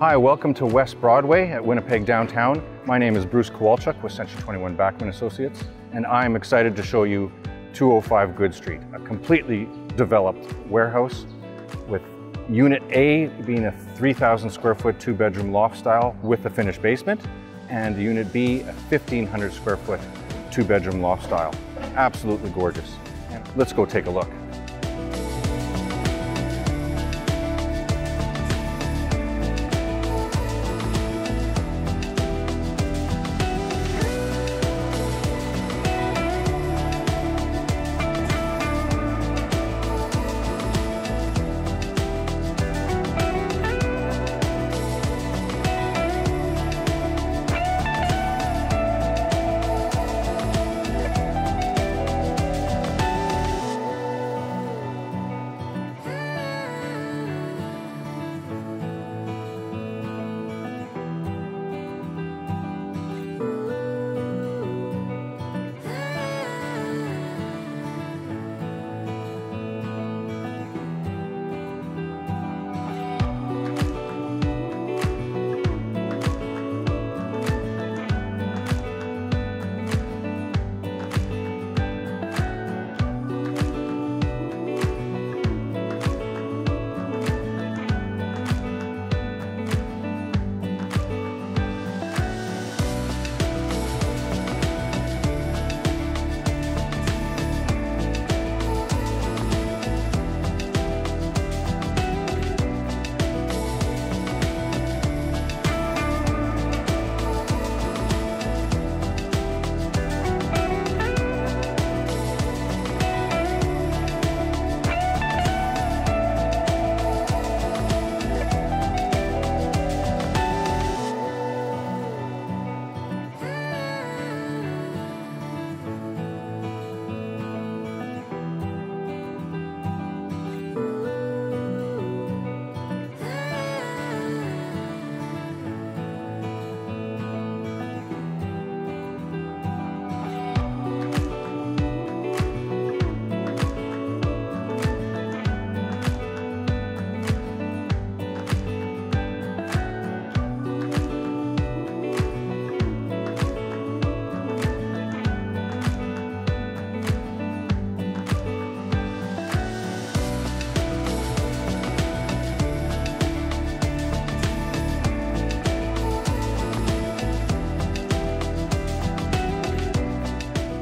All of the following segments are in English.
Hi, welcome to West Broadway at Winnipeg downtown. My name is Bruce Kowalchuk with Century 21 Backman Associates, and I'm excited to show you 205 Good Street, a completely developed warehouse with Unit A being a 3,000 square foot, 2-bedroom loft style with a finished basement, and Unit B, a 1,500 square foot, 2-bedroom loft style. Absolutely gorgeous. Let's go take a look.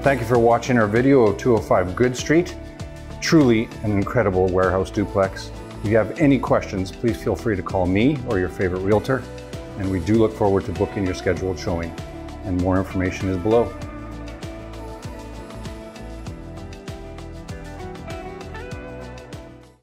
Thank you for watching our video of 205 Good Street. Truly an incredible warehouse duplex. If you have any questions, please feel free to call me or your favorite realtor. And we do look forward to booking your scheduled showing. And more information is below.